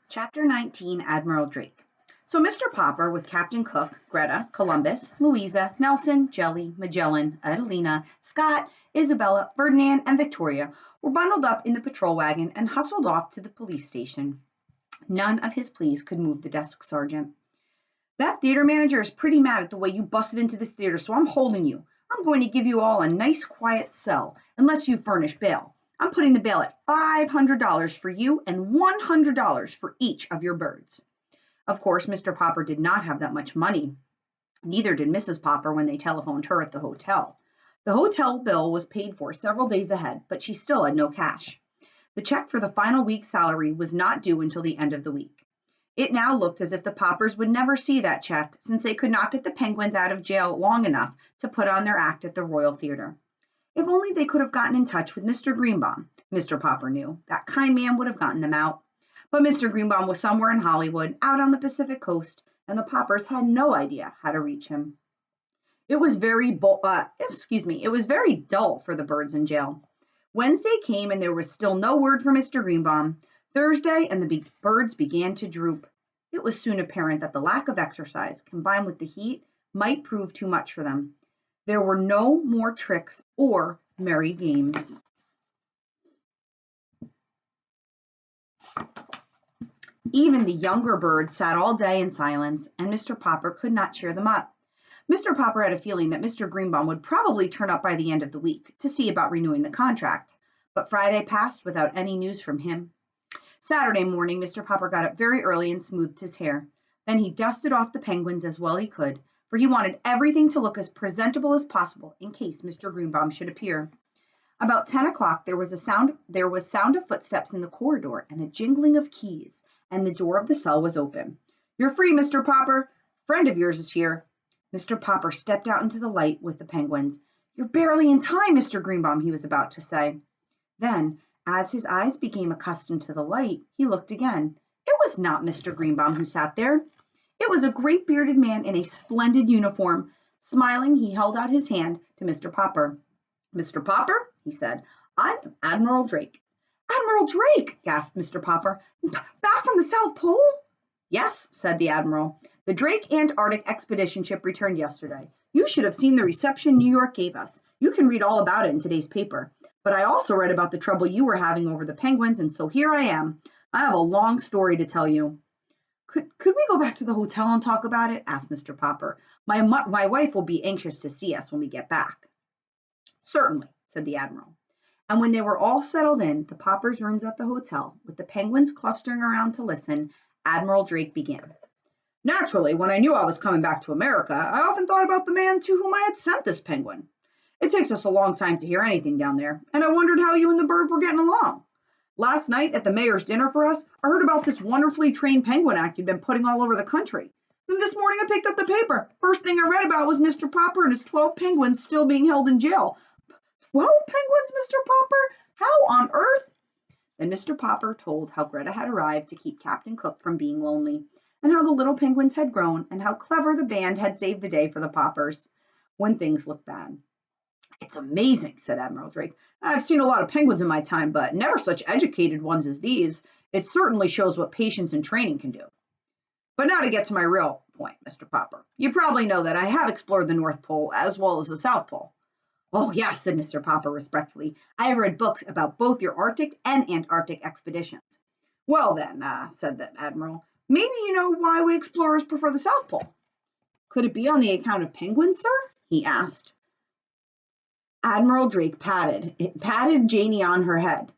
Chapter 19 Admiral Drake. So Mr. Popper, with Captain Cook, Greta, Columbus, Louisa, Nelson, Jelly, Magellan, Adelina, Scott, Isabella, Ferdinand, and Victoria were bundled up in the patrol wagon and hustled off to the police station. None of his pleas could move the desk sergeant. That theater manager is pretty mad at the way you busted into this theater, so I'm holding you. I'm going to give you all a nice quiet cell, unless you furnish bail. I'm putting the bail at $500 for you and $100 for each of your birds. Of course, Mr. Popper did not have that much money. Neither did Mrs. Popper when they telephoned her at the hotel. The hotel bill was paid for several days ahead, but she still had no cash. The check for the final week's salary was not due until the end of the week. It now looked as if the Poppers would never see that check, since they could not get the Penguins out of jail long enough to put on their act at the Royal Theatre. If only they could have gotten in touch with Mr. Greenbaum, Mr. Popper knew. That kind man would have gotten them out. But Mr. Greenbaum was somewhere in Hollywood, out on the Pacific coast, and the Poppers had no idea how to reach him. It was very dull for the birds in jail. Wednesday came and there was still no word from Mr. Greenbaum. Thursday, and the birds began to droop. It was soon apparent that the lack of exercise, combined with the heat, might prove too much for them. There were no more tricks or merry games. Even the younger birds sat all day in silence, and Mr. Popper could not cheer them up. Mr. Popper had a feeling that Mr. Greenbaum would probably turn up by the end of the week to see about renewing the contract, but Friday passed without any news from him. Saturday morning, Mr. Popper got up very early and smoothed his hair. Then he dusted off the penguins as well he could, for he wanted everything to look as presentable as possible in case Mr. Greenbaum should appear. About 10 o'clock, there was sound of footsteps in the corridor and a jingling of keys, and the door of the cell was open. "You're free, Mr. Popper. Friend of yours is here." Mr. Popper stepped out into the light with the penguins. "You're barely in time, Mr. Greenbaum," he was about to say. Then, as his eyes became accustomed to the light, he looked again. It was not Mr. Greenbaum who sat there. It was a great bearded man in a splendid uniform. Smiling, he held out his hand to Mr. Popper. "Mr. Popper," he said, "I am Admiral Drake." "Admiral Drake!" gasped Mr. Popper. "Back from the South Pole?" "Yes," said the Admiral. "The Drake Antarctic expedition ship returned yesterday. You should have seen the reception New York gave us. You can read all about it in today's paper. But I also read about the trouble you were having over the penguins, and so here I am. I have a long story to tell you." Could we go back to the hotel and talk about it?" asked Mr. Popper. My wife will be anxious to see us when we get back." "Certainly," said the Admiral. And when they were all settled in the Poppers' rooms at the hotel, with the penguins clustering around to listen, Admiral Drake began. "Naturally, when I knew I was coming back to America, I often thought about the man to whom I had sent this penguin. It takes us a long time to hear anything down there, and I wondered how you and the bird were getting along. Last night at the mayor's dinner for us, I heard about this wonderfully trained penguin act you've been putting all over the country. Then this morning I picked up the paper. First thing I read about was Mr. Popper and his 12 penguins still being held in jail." 12 penguins, Mr. Popper? How on earth?" Then Mr. Popper told how Greta had arrived to keep Captain Cook from being lonely, and how the little penguins had grown, and how clever the band had saved the day for the Poppers when things looked bad. "It's amazing," said Admiral Drake. "I've seen a lot of penguins in my time, but never such educated ones as these. It certainly shows what patience and training can do. But now to get to my real point, Mr. Popper. You probably know that I have explored the North Pole as well as the South Pole." "Oh, yeah," said Mr. Popper respectfully. "I have read books about both your Arctic and Antarctic expeditions." "Well then," said the Admiral, "maybe you know why we explorers prefer the South Pole." "Could it be on the account of penguins, sir?" he asked. Admiral Drake patted Janie on her head.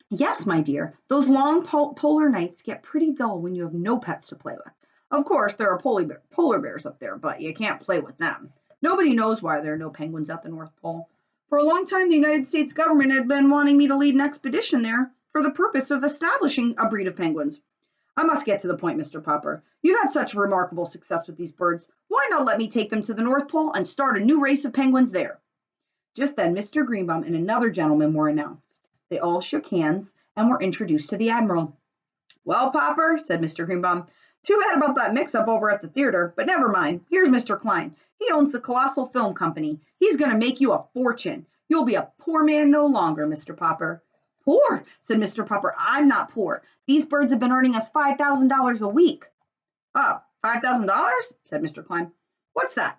"Yes, my dear, those long polar nights get pretty dull when you have no pets to play with. Of course, there are polar bears up there, but you can't play with them. Nobody knows why there are no penguins at the North Pole. For a long time, the United States government had been wanting me to lead an expedition there for the purpose of establishing a breed of penguins. I must get to the point, Mr. Popper. You've had such remarkable success with these birds. Why not let me take them to the North Pole and start a new race of penguins there?" Just then, Mr. Greenbaum and another gentleman were announced. They all shook hands and were introduced to the Admiral. "Well, Popper," said Mr. Greenbaum, "too bad about that mix-up over at the theater, but never mind. Here's Mr. Klein. He owns the Colossal Film Company. He's going to make you a fortune. You'll be a poor man no longer, Mr. Popper." Poor, said Mr. Popper. I'm not poor. These birds have been earning us $5,000 a week. Oh, $5,000? said Mr. Klein. What's that?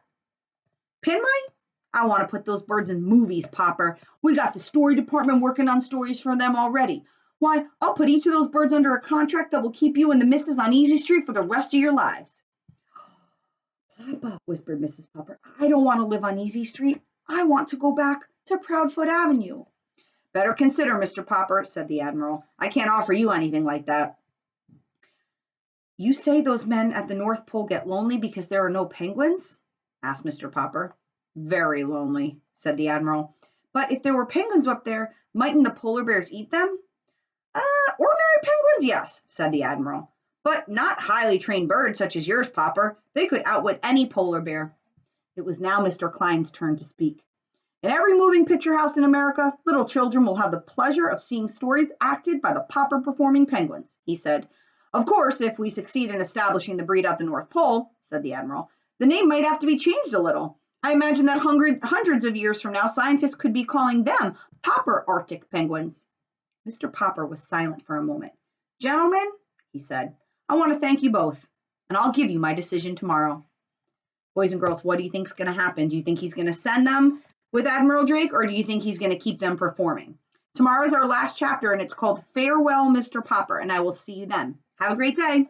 Pin money? I want to put those birds in movies, Popper. We got the story department working on stories for them already. Why, I'll put each of those birds under a contract that will keep you and the missus on Easy Street for the rest of your lives. Papa, whispered Mrs. Popper, I don't want to live on Easy Street. I want to go back to Proudfoot Avenue. Better consider, Mr. Popper, said the Admiral. I can't offer you anything like that. You say those men at the North Pole get lonely because there are no penguins? Asked Mr. Popper. Very lonely, said the Admiral. But if there were penguins up there, mightn't the polar bears eat them? Ordinary penguins, yes, said the Admiral. But not highly trained birds such as yours, Popper. They could outwit any polar bear. It was now Mr. Klein's turn to speak. In every moving picture house in America, little children will have the pleasure of seeing stories acted by the Popper performing penguins, he said. Of course, if we succeed in establishing the breed at the North Pole, said the Admiral, the name might have to be changed a little. I imagine that hundreds of years from now, scientists could be calling them Popper Arctic penguins. Mr. Popper was silent for a moment. Gentlemen, he said, I want to thank you both, and I'll give you my decision tomorrow. Boys and girls, what do you think is going to happen? Do you think he's going to send them with Admiral Drake, or do you think he's going to keep them performing? Tomorrow is our last chapter, and it's called Farewell, Mr. Popper, and I will see you then. Have a great day.